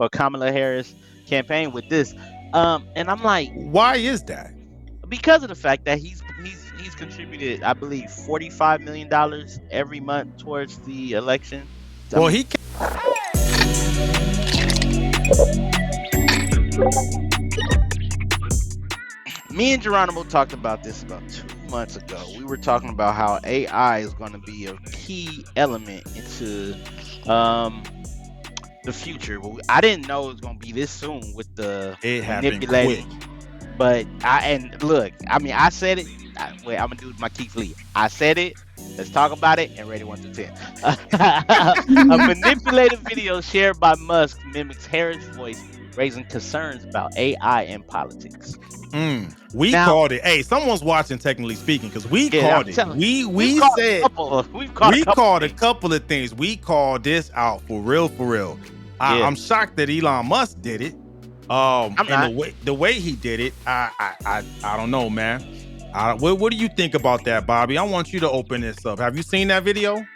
or Kamala Harris campaign with this. And I'm like, Why is that? because of the fact that he's contributed, I believe, $45 million every month towards the election. I Well, mean, he me and Geronimo talked about this about 2 months ago. We were talking about how AI is going to be a key element into um, the future. Well, I didn't know it was going to be this soon with the it happened quick. manipulating. But and look, I mean, I said it. Wait, I'm gonna do my Keith Lee. I said it. Let's talk about it and rate it 1 through 10. A manipulated video shared by Musk mimics Harris' voice, raising concerns about AI in politics. We Now, called it. Hey, someone's watching, technically speaking, because we yeah, I'm called it. telling you, We said we've caught we a couple called a things. couple of things. We called this out for real, for real. Yeah. I'm shocked that Elon Musk did it. I'm and not. the way he did it, I don't know, man. What do you think about that, Bobby? I want you to open this up. Have you seen that video?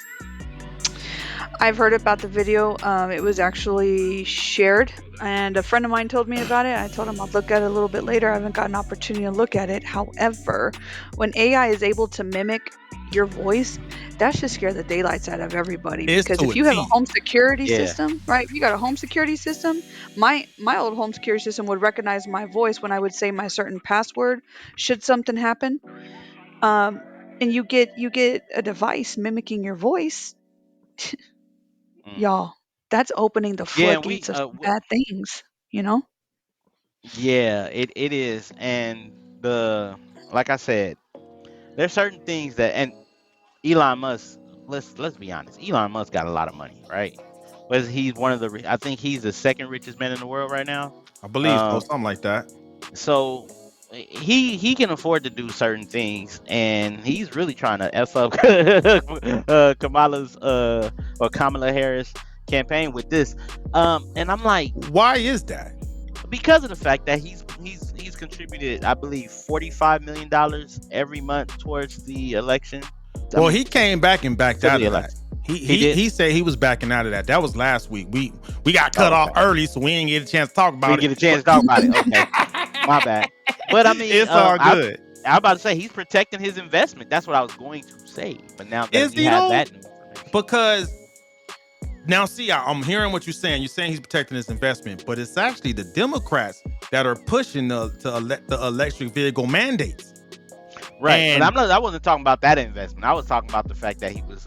I've heard about the video. It was actually shared, and a friend of mine told me about it. I told him I'll look at it a little bit later. I haven't got an opportunity to look at it. However, when AI is able to mimic your voice, that should scare the daylights out of everybody. It's Because to if a you have a T. home security Yeah. system, right? You got a home security system. My old home security system would recognize my voice when I would say my certain password. Should something happen, um, and you get a device mimicking your voice, Mm. y'all, that's opening the Yeah, and we floodgates of some bad things, you know? yeah, it is. And the like I said, there's certain things that, and Elon Musk, let's be honest. Elon Musk got a lot of money, right? But he's one of the I think he's the second richest man in the world right now. I believe so, Um something like that. so he can afford to do certain things, and he's really trying to f up Kamala's or Kamala Harris campaign with this. And I'm like, Why is that? because of the fact that he's contributed, I believe, $45 million every month towards the election. I Well, mean, he came back and backed to out the of that. election. He He did. he said he was backing out of that. That was last week. We got cut off Okay. early, so we didn't get a chance to talk We about didn't it. get a chance to talk about it. Okay, my bad. But I mean, It's all good. I was about to say he's protecting his investment. That's what I was going to say. But now that Is we he have though? that new information, Because now, see, I'm hearing what you're saying. You're saying he's protecting his investment, but it's actually the Democrats that are pushing the electric vehicle mandates. right? And But I wasn't talking about that investment. I was talking about the fact that he was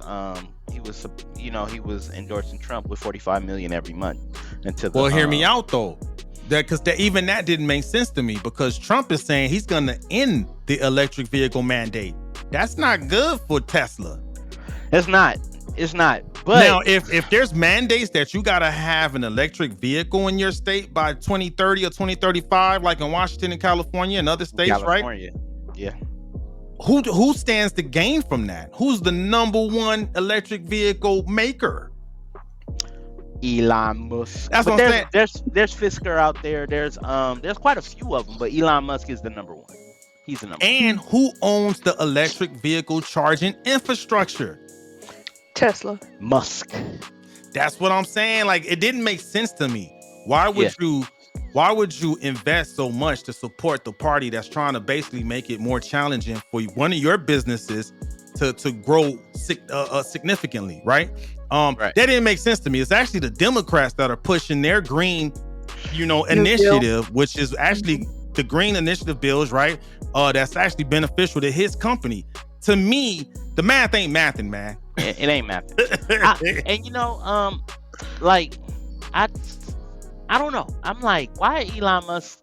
he was endorsing Trump with 45 million every month into the. well, hear me out though, because even that didn't make sense to me, because Trump is saying he's going to end the electric vehicle mandate. That's not good for Tesla. It's not. It's not. But Now, if there's mandates that you gotta have an electric vehicle in your state by 2030 or 2035, like in Washington and California and other states, California, yeah. right? Who stands to gain from that? Who's the number one electric vehicle maker? Elon Musk. That's But what I'm saying. there's Fisker out there. There's quite a few of them, but Elon Musk is the number one. He's the number one. And who owns the electric vehicle charging infrastructure? Tesla. Musk. That's what I'm saying. Like, it didn't make sense to me. Why would you invest so much to support the party that's trying to basically make it more challenging for one of your businesses to grow significantly, right? Right. That didn't make sense to me. It's actually the Democrats that are pushing their green, initiative, which is actually the green initiative bills, right? That's actually beneficial to his company. To me, the math ain't mathing, man. It ain't math. And like I don't know. I'm like, why Elon Musk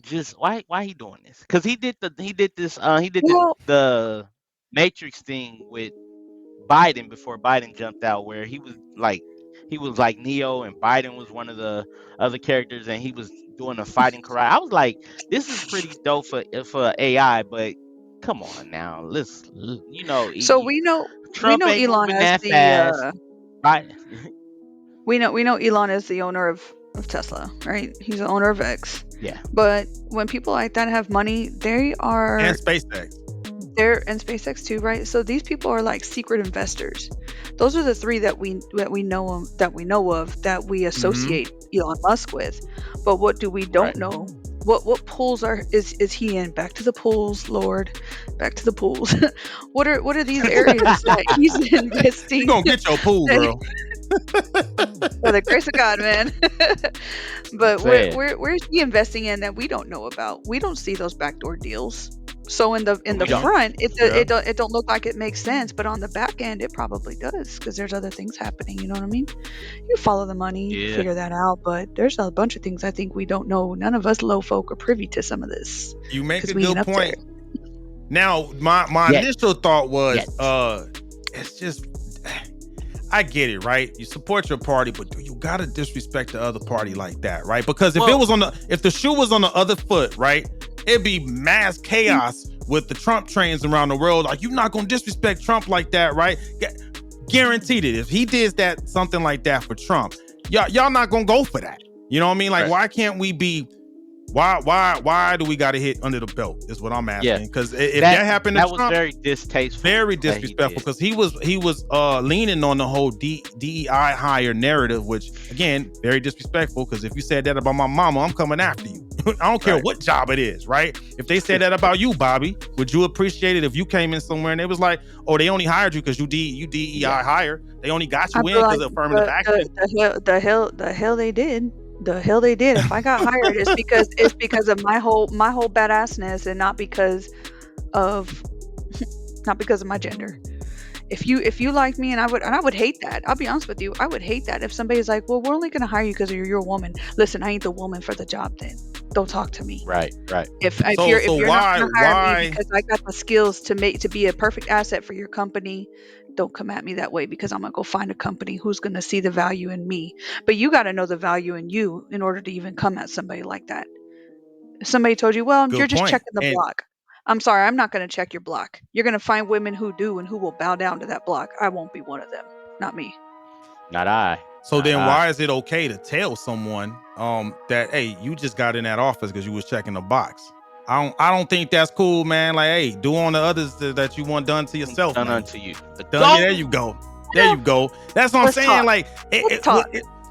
just why he doing this? Because he did Well, the Matrix thing with Biden before Biden jumped out, where he was like Neo, and Biden was one of the other characters, and he was doing a fighting karate. I was like, this is pretty dope for AI, but come on now, so we know Trump ain't Elon moving as that the fast. Right? we know Elon is the owner of Tesla, right? He's the owner of X. Yeah. But when people like that have money, they are And SpaceX. They're and SpaceX too, right? So these people are like secret investors. Those are the three that we know of that we Mm-hmm. associate Elon Musk with. But what do we Right. don't know? What pools is he in? Back to the pools, Lord. Back to the pools. What are these areas that he's You investing? gonna get your pool, that- girl. by the grace of God, man. I'm But saying. where's he investing in that we don't know about? We don't see those backdoor deals. So in the We don't. front, Yeah. it don't look like it makes sense, but on the back end, it probably does because there's other things happening. You know what I mean? You follow the money, Yeah. figure that out, but there's a bunch of things I think we don't know. None of us low folk are privy to some of this You make because a we ain't good up there. point. Now, my Yet. initial thought was, Yet. it's just, I get it, right? You support your party, but do you gotta disrespect the other party like that, right? Because if Well, if the shoe was on the other foot, right, it'd be mass chaos with the Trump trains around the world. Like, you're not gonna disrespect Trump like that, right? Guaranteed it. If he did that, something like that for Trump, y'all not gonna go for that. You know what I mean? Like, right. why can't we be? Why do we got to hit under the belt? Is what I'm Yeah. asking. Because if that happened to That was Trump, very distasteful. very that he disrespectful. did. Because he was leaning on the whole DEI hire narrative, which again, very disrespectful. Because if you said that about my mama, I'm coming after you. I don't care Right. what job it is, right? If they said that about you, Bobby, would you appreciate it if you came in somewhere and it was like, oh, they only hired you because you DEI Yeah. hire. They only got I you in feel because like of affirmative action. the hell they did. The hell they did. If I got hired, it's because of my whole badassness and of not because of my gender. If you like me, and I would hate that. I'll be honest with you. I would hate that if somebody's like, well, we're only gonna hire you because you're a woman. Listen, I ain't the woman for the job. Then don't talk to me. Right. Right. If So you're not why gonna hire me because I got the skills to be a perfect asset for your company, don't come at me that way because I'm gonna go find a company who's gonna see the value in me. But you got to know the value in you in order to even come at somebody like that. If somebody told you, well, you're good just point? checking the And block. I'm sorry, I'm not gonna check your block. You're gonna find women who do and who will bow down to that block. I won't be one of them. Not me. Not I. so Not then I. why is it okay to tell someone that, hey, you just got in that office because you was checking the box? I don't think that's cool, man. Like, hey, do on the others that you want done to yourself, Done man. unto you. The Done. Yeah, there golden you go. There Yeah, you go. That's what I'm let's saying. talk. Like, Let's talk.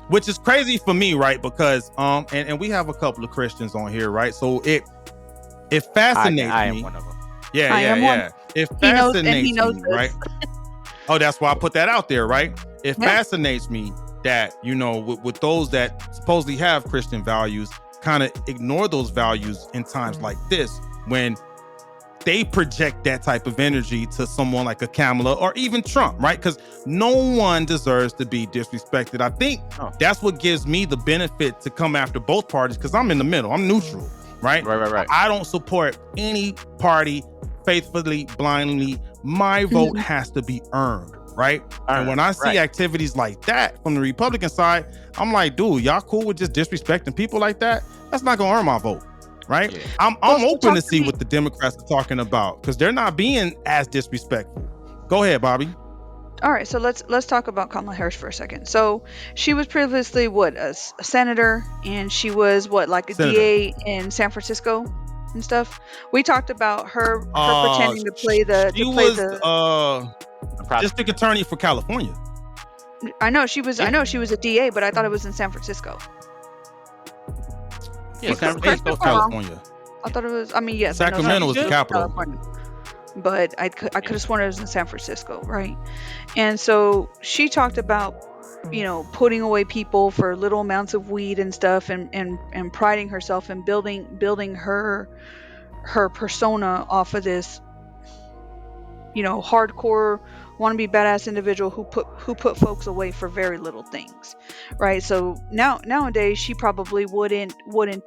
which is crazy for me, right? Because and we have a couple of Christians on here, right? So it fascinates I am me. one of them. Yeah, I yeah, am one. yeah. It He knows, and he fascinates knows me, this. right? Oh, that's why I put that out there, right? It Yeah. fascinates me that, you know, with those that supposedly have Christian values, kind of ignore those values in times like this when they project that type of energy to someone like a Kamala or even Trump, right? Because no one deserves to be disrespected. I think that's what gives me the benefit to come after both parties because I'm in the middle. I'm neutral, right? Right. I don't support any party faithfully, blindly. My vote has to be earned, right? And when I see activities like that from the Republican side, I'm like, dude, y'all cool with just disrespecting people like that? That's not gonna earn my vote. Right? Yeah. I'm Well, so open talk to to see me. what the Democrats are talking about because they're not being as disrespectful. Go ahead, Bobby. All right, so let's talk about Kamala Harris for a second. So she was previously what a senator, and she was what like a Senator. DA in San Francisco and stuff. We taled about her pretending to play the She to play was the. district attorney for California. I know she was. Yeah. I know she was a DA, but I thought it was in San Francisco. Yeah, San Correct me Francisco. if I'm wrong. California. I thought it was. I mean, yes, I know Sacramento was the Francisco, capital. California, but I could have sworn it was in San Francisco, right? And so she talked about, you know, putting away people for little amounts of weed and stuff, and priding herself in building her persona off of this, you know, hardcore wannabe badass individual who put folks away for very little things, right? So nowadays she probably wouldn't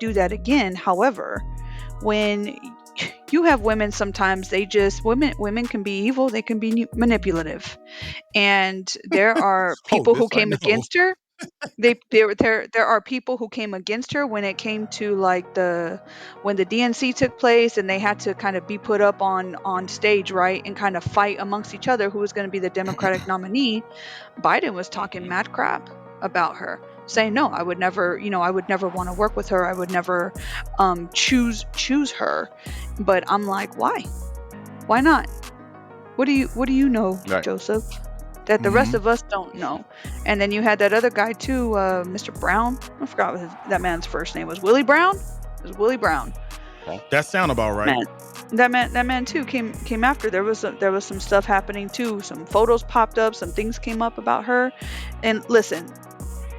do that again. However, when you have women, sometimes they just women can be evil, they can be manipulative, and there are people who this I came know. against her. There are people who came against her when it came to like when the DNC took place and they had to kind of be put up on stage, right, and kind of fight amongst each other who was going to be the Democratic nominee. Biden was talking mad crap about her, saying no, I would never, I would never want to work with her, I would never choose her. But I'm like, why? Why not? What do you know, Right. Joseph, that the rest of us don't know? And then you had that other guy too, Mr. Brown. I forgot what that man's first name was. Willie Brown. It was Willie Brown. Okay. That sound about right. Man, that man too came after. There was some stuff happening too. Some photos popped up. Some things came up about her. And listen,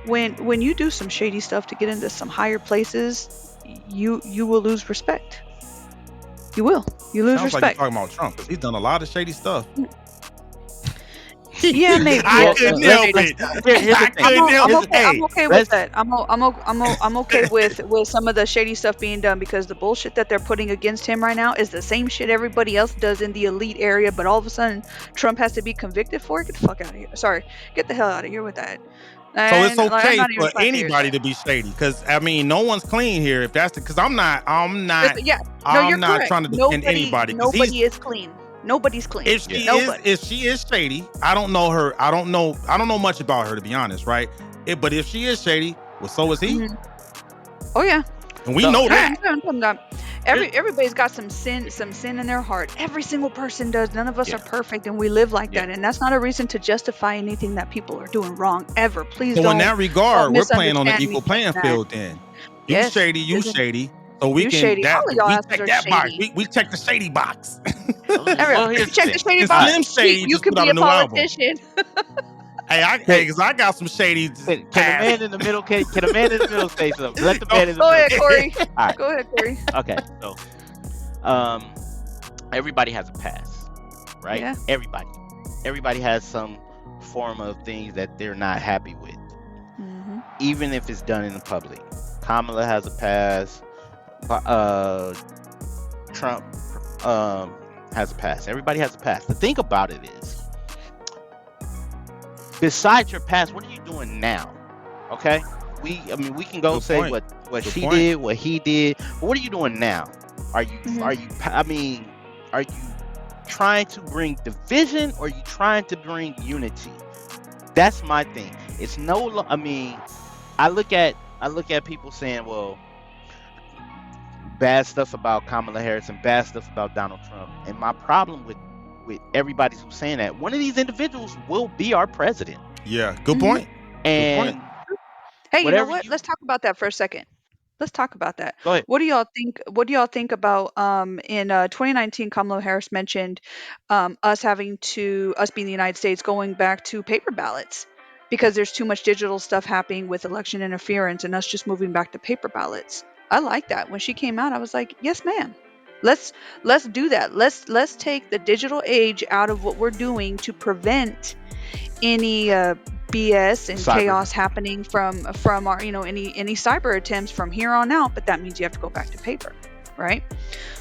when you do some shady stuff to get into some higher places, you will lose respect. You will. You lose Sounds like you're respect. talking about Trump because he's done a lot of shady stuff. Yeah, maybe. I Well, couldn't let's help it. here's the I thing. couldn't help I'm it. okay. I'm Hey, okay with Let's that. I'm okay with some of the shady stuff being done because the bullshit that they're putting against him right now is the same shit everybody else does in the elite area. But all of a sudden, Trump has to be convicted for it. Get the fuck out of here. Sorry, get the hell out of here with that. so it's And like, I'm okay not even for trying to hear anybody that. to be shady because I mean no one's clean here. If that's because Yeah, no, you're I'm not correct. trying to defend anybody because Nobody is clean. Nobody's clean. Yeah. Nobody. if she is shady, I don't know her. I don't know much about her to be honest, right? But if she is shady, well, so is he, Mhm. Oh yeah. and we So know No, that. I'm talking about everybody's got some sin in their heart. Every single person does. None of us yeah. are perfect, and we live like Yeah. that. And that's not a reason to justify anything that people are doing wrong ever. Please So in don't that regard, we're playing on an misunderstand me equal saying playing that. field. Then Yes, you isn't shady, so we you can shady? All of y'all we asses check are that box. shady. We check the shady box. Well, here's You the check the thing. shady And All box. right. Slim Sweet, Shady you just could put out be a a new album. politician. Can, Cause I got some shady can a past. man in the middle can a man in the middle say something? Let the Go man in the Go middle ahead, say something. Corey. All right. Go ahead, Corey. Okay. So um everybody has a past, right? Yeah. Everybody has some form of things that they're not happy with, Mm-hmm. even if it's done in the public. Kamala has a past. Trump has a past. Everybody has a past. The thing about it is, besides your past, what are you doing now? Okay, I mean, we can go Good say point. what Good she point. did, what he did, but what are you doing now? Mm-hmm. I mean, are you trying to bring division or are you trying to bring unity? That's my thing. It's no, I mean, I look at people saying, well, bad stuff about Kamala Harris and bad stuff about Donald Trump. And my problem with everybody who's saying that, one of these individuals will be our president. Yeah. Good Mm-hmm. point. Good point. And Hey, you know whatever what? you Let's talk about that for a second. Let's talk about that. go ahead. What do y'all think? What do y'all think about in 2019? Kamala Harris mentioned us being the United States going back to paper ballots because there's too much digital stuff happening with election interference and us just moving back to paper ballots. I like that. When she came out, I was like, yes, ma'am. Let's let's do that. Let's take the digital age out of what we're doing to prevent any BS and Cyber. chaos happening from our any cyber attempts from here on out. But that means you have to go back to paper, right?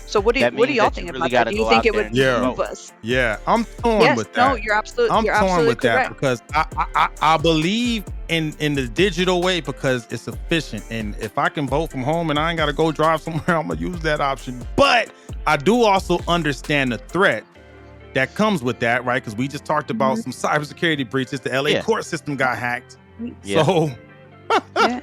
So That what do means y'all that you think really about got that? to Do you go think out it there would and just Yeah. behoove vote. us? Yeah. I'm torn Yes. with No. that. I'm You're torn absolutely with that correct. because I believe in the digital way because it's efficient. And if I can vote from home and I ain't got to go drive somewhere, I'm gonna use that option. But I do also understand the threat that comes with that, right? Because we just talked about Mhm. some cybersecurity breaches. The LA Yeah. court system got hacked. Yeah. So Yeah.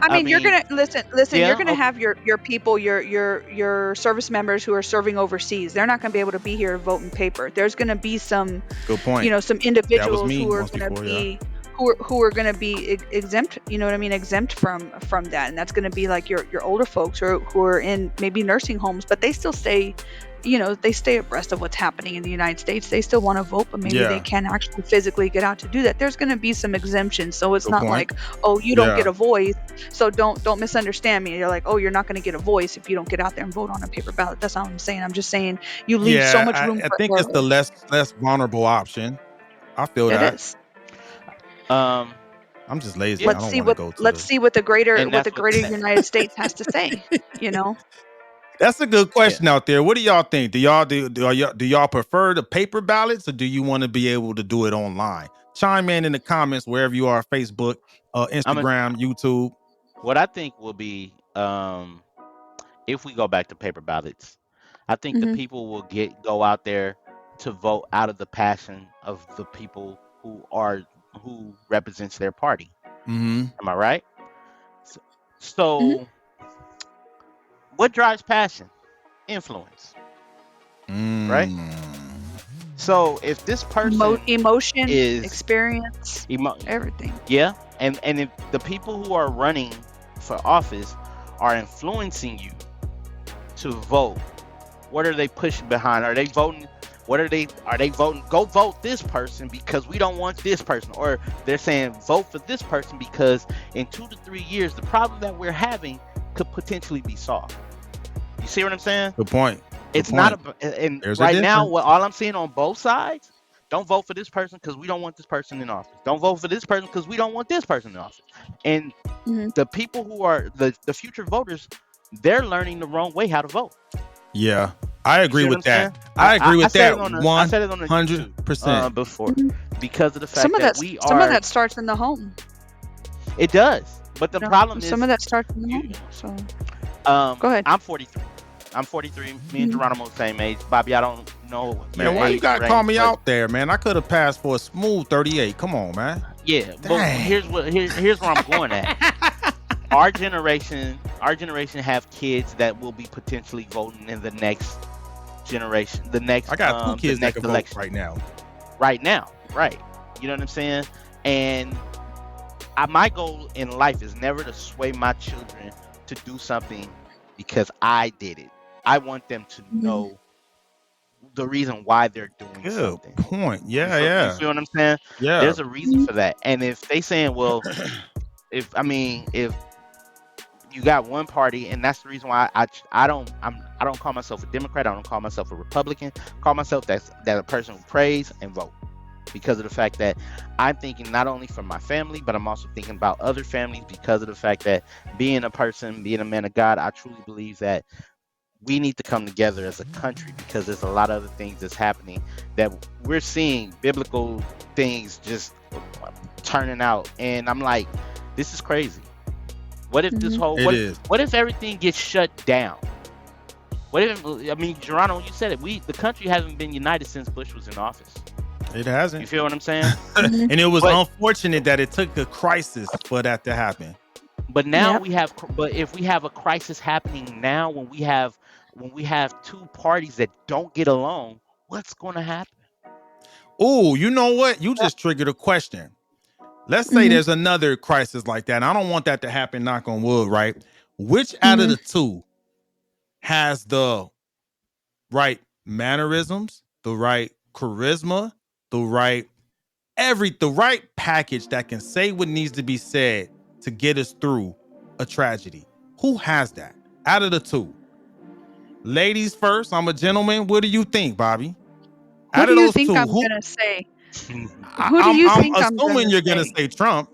I I mean, you're mean, gonna listen. You're yeah. gonna Okay. have your people, your service members who are serving overseas. They're not gonna be able to be here to vote in paper. There's gonna be some good point. some That was individuals me who are once going to before, yeah. be who are going to be exempt, you know what I mean, exempt from that. And that's going to be like your older folks who are in maybe nursing homes, but they still stay, they stay abreast of what's happening in the United States. They still want to vote, but maybe they Yeah, can't actually physically get out to do that. There's going to be some exemptions, so it's good not point. like, oh, you don't get Yeah. a voice, so don't misunderstand me. You're like, oh, you're not going to get a voice if you don't get out there and vote on a paper ballot. That's not what I'm saying. I'm just saying you leave so much Yeah, room I for think it's the error. less vulnerable option. I feel It that. is. Um. I'm just lazy. Yeah. I don't want to go to Let's the. see what the And that's what. greater United States has to say, you know? That's a good Yeah. question out there. What do y'all think? Do y'all prefer the paper ballots or do you want to be able to do it online? Chime in the comments wherever you are: Facebook, I'm a, Instagram, YouTube. what I think will be if we go back to paper ballots, I think the Mhm. people will go out there to vote out of the passion of the people who represents their party. Mm-hmm. Am I right? So, Mhm. so what drives passion? Influence, right? Mm. So if this person Emotion, is experience, emo- everything. yeah, and if the people who are running for office are influencing you to vote, what are they pushing behind? Are they voting? What are they voting? Go vote this person because we don't want this person, or they're saying vote for this person because in 2 to 3 years the problem that we're having could potentially be solved. You see what I'm saying? Good point. Good It's not point. a, and There's a right now, difference. what all I'm seeing on both sides, don't vote for this person because we don't want this person in office. Don't vote for this person because we don't want this person in office. And Hmm. the people who are the future voters, they're learning the wrong way how to vote. Yeah, I You see agree what with I'm that. saying? I agree I with said that it on I one said it on the hundred YouTube percent. before because of the Some fact of that that, we some of are. that starts in the home. It does, but the problem Some is of that starts in the you. home. So go ahead. I'm 43. I'm 43. Me and Mhm. Geronimo the same age. Bobby, I don't know your Man, why you age gotta call range, me but out there, man? I could have passed for a smooth 38. Come on, man. yeah. But Dang. here's where I'm going at. Our generation have kids that will be potentially voting in the next generation, I got two the kids that next can vote election. right now. Right now, right? You know what I'm saying? And my goal in life is never to sway my children to do something because I did it. I want them to Mhm. know the reason why they're doing Good something. point. You Yeah, feel you yeah, feel what I'm saying? yeah. There's a reason for that. And if they saying, well, if you got one party, and that's the reason why I don't call myself a Democrat. I don't call myself a Republican. I call myself that a person who prays and vote because of the fact that I'm thinking not only for my family, but I'm also thinking about other families because of the fact that being a man of God, I truly believe that we need to come together as a country because there's a lot of other things that's happening that we're seeing biblical things just turning out, and I'm like, this is crazy. What if this Mhm. whole It is. what if everything gets shut down? What if, I mean, Geronimo, you said it. The country hasn't been united since Bush was in office. It You hasn't. feel what I'm saying? Mhm. And it was But unfortunate that it took a crisis for that to happen. now Yep. we have. But if we have a crisis happening now, when we have two parties that don't get along, what's going to happen? Oh, you know what? You just triggered a question. Let's say Mhm. there's another crisis like that. And I don't want that to happen, knock on wood, right? Which out of Mhm. the two has the right mannerisms, the right charisma, the right the right package that can say what needs to be said to get us through a tragedy? Who has that out of the two? Ladies first, I'm a gentleman. What do you think, Bobby? Who Out do of you those think two, I'm who gonna say? I, Who do I'm you I'm think I'm assuming gonna you're gonna say? say Trump.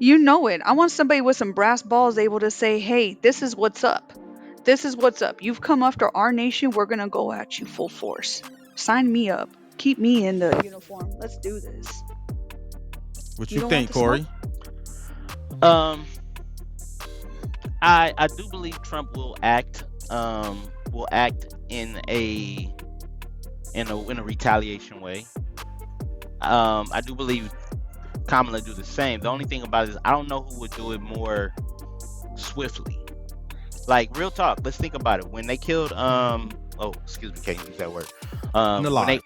You know it. I want somebody with some brass balls able to say, "Hey, this is what's up. This is what's up. You've come after our nation. We're gonna go at you full force. Sign me up. Keep me in the uniform. Let's do this." What You you don't want think, the smoke? Corey? um, I do believe Trump will act in a retaliation way. I do believe Kamala do the same. The only thing about it is I don't know who would do it more swiftly. Like real talk, let's think about it. When they killed oh excuse me, can't use that word. Unalive.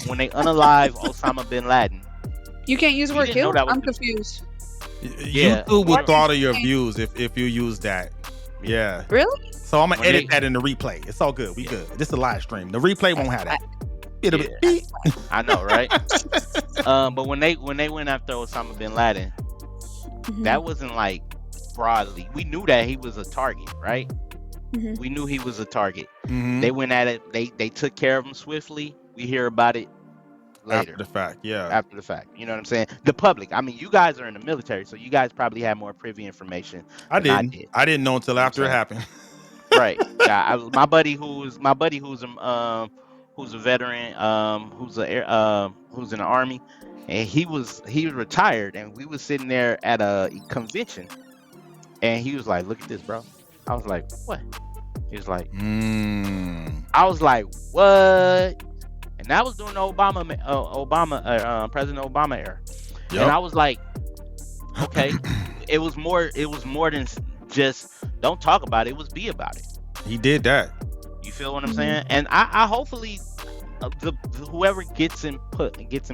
When they unalive Osama bin Laden, You can't use the you word didn't know kill? that was I'm gonna. confused. Yeah, YouTube will What? throttle your Okay. views if you use that. yeah. Yeah. Really? So I'm gonna When edit they that in the replay. It's all good. We yeah good. This is a live stream. The replay won't have I, that. It'll be yeah beep. I know, right? But when they went after Osama bin Laden, mhm. that wasn't like broadly. We knew that he was a target, right? Mhm. We knew he was a target. Mm-hmm. They went at it. They took care of him swiftly. We hear about it After later, the fact, yeah. after the fact. You know what I'm saying? The public. I mean, you guys are in the military, so you guys probably have more privy information I than I didn't. did. I didn't know until You know what I'm after it saying? happened. Right. Yeah. My buddy who's a veteran, who's in the army, and he was retired, and we was sitting there at a convention, and he was like, "Look at this, bro." I was like, "What?" He was like, Mm. I was like, "What?" And that was during the President Obama era, and Yep. I was like, "Okay." It was more. It was more than just don't talk about it. It was be about it. He did that. You feel what I'm Mhm. saying? And I hopefully whoever gets in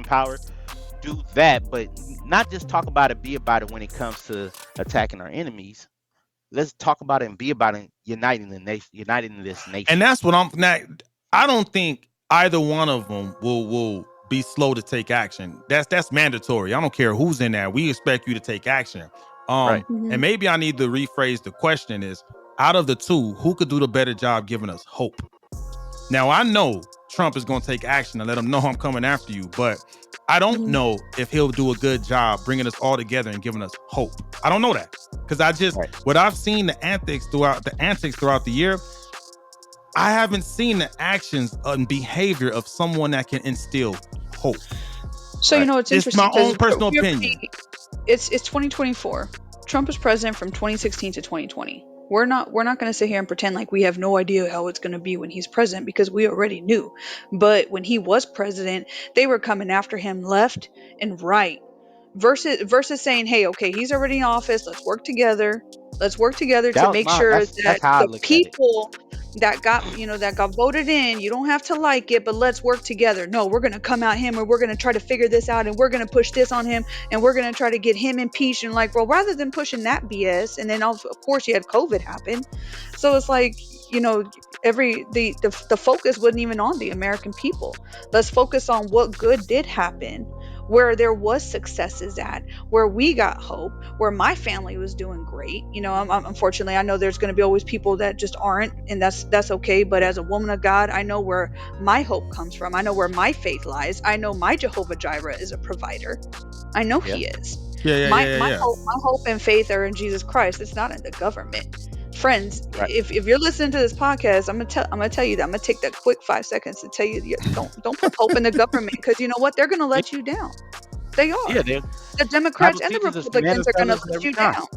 power, do that, but not just talk about it, be about it when it comes to attacking our enemies. Let's talk about it and be about it, uniting the nation, uniting this And nation. that's what I'm now. I don't think either one of them will be slow to take action. That's mandatory. I don't care who's in there. We expect you to take action. Right. Mhm. And maybe I need to rephrase the question is, out of the two, who could do the better job giving us hope? Now I know Trump is going to take action and let them know I'm coming after you, but I don't Mhm. know if he'll do a good job bringing us all together and giving us hope. I don't know that because Right. what I've seen the antics throughout the year, I haven't seen the actions and behavior of someone that can instill hope. So Right. it's It's interesting my because own personal opinion. it's 2024. Trump was president from 2016 to 2020. We're not going to sit here and pretend like we have no idea how it's going to be when he's president because we already knew. But when he was president, they were coming after him left and right. Versus saying, "Hey, okay, he's already in office. Let's work together. Let's work together to That was make my. sure That's that how I the looked at it. people that got voted in, you don't have to like it, but let's work together. No, we're going to come at him and we're going to try to figure this out and we're going to push this on him and we're going to try to get him impeached." And like, well, rather than pushing that BS, and then of course you had COVID happen. So it's like, every the focus wasn't even on the American people. Let's focus on what good did happen, where there was successes at, where we got hope, where my family was doing great. Unfortunately, I know there's going to be always people that just aren't, and that's okay. But as a woman of God, I know where my hope comes from. I know where my faith lies. I know my Jehovah Jireh is a provider. I know Yeah. He is. Yeah, yeah, My yeah, my yeah. hope my hope and faith are in Jesus Christ. It's not in the government. Friends, Right. if you're listening to this podcast, I'm gonna tell you that. I'm gonna take that quick 5 seconds to tell you, don't put hope in the government, because you know what, they're gonna Yeah. let you down. They Yeah. are. The The Democrats Bible and the teaches us man Republicans is are gonna fellas let every you time. down.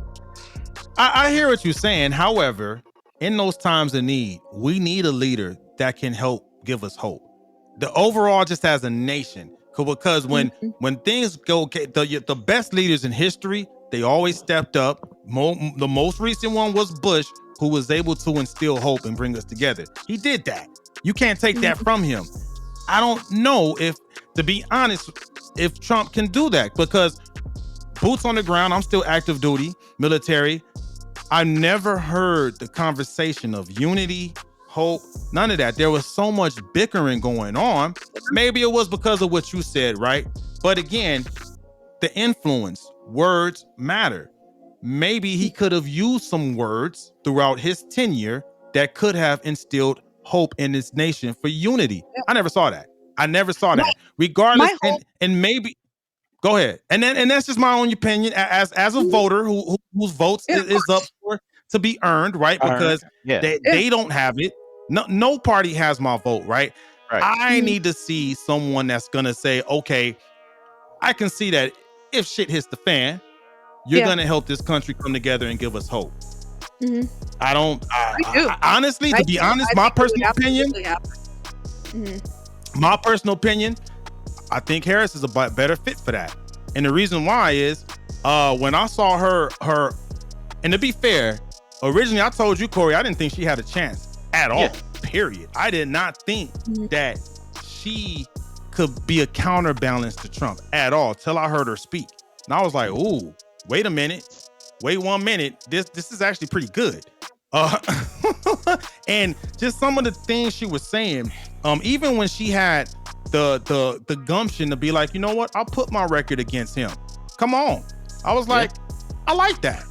I hear what you're saying. However, in those times of need, we need a leader that can help give us hope. The overall, just as a nation, because Mhm. when things go, the best leaders in history, they always stepped up. The most recent one was Bush, who was able to instill hope and bring us together. He did that. You can't take that Mhm. from him. I don't know if, to be honest, if Trump can do that, because boots on the ground, I'm still active duty military. I never heard the conversation of unity, hope, none of that. There was so much bickering going on. Maybe it was because of what you said, right? But again, the influence, words matter. Maybe he could have used some words throughout his tenure that could have instilled hope in this nation for unity. Yeah. I never saw that. I never saw My that. Regardless, my hope. and maybe go ahead. And that's just my own opinion as a Mhm. voter whose votes Yeah, of is up course. for to be earned, right? Earned. Because Yeah. Yeah. they don't have it. No party has my vote, right? Right. I Mhm. need to see someone that's gonna say, okay, I can see that if shit hits the fan, you're Yeah. gonna help this country come together and give us hope. Mhm. I don't. I do. Honestly, I to be do. honest, I think it would absolutely happen. Mhm. my personal opinion, I think Harris is a better fit for that. And the reason why is, when I saw her, and to be fair, originally I told you, Corey, I didn't think she had a chance at all. Yeah. Period. I did not think Mhm. that she could be a counterbalance to Trump at all till I heard her speak. And I was like, ooh, wait a minute. Wait 1 minute. This is actually pretty good. Uh, and just some of the things she was saying, even when she had the gumption to be like, you know what, I'll put my record against him. Come on. I was Yeah. like, I like that.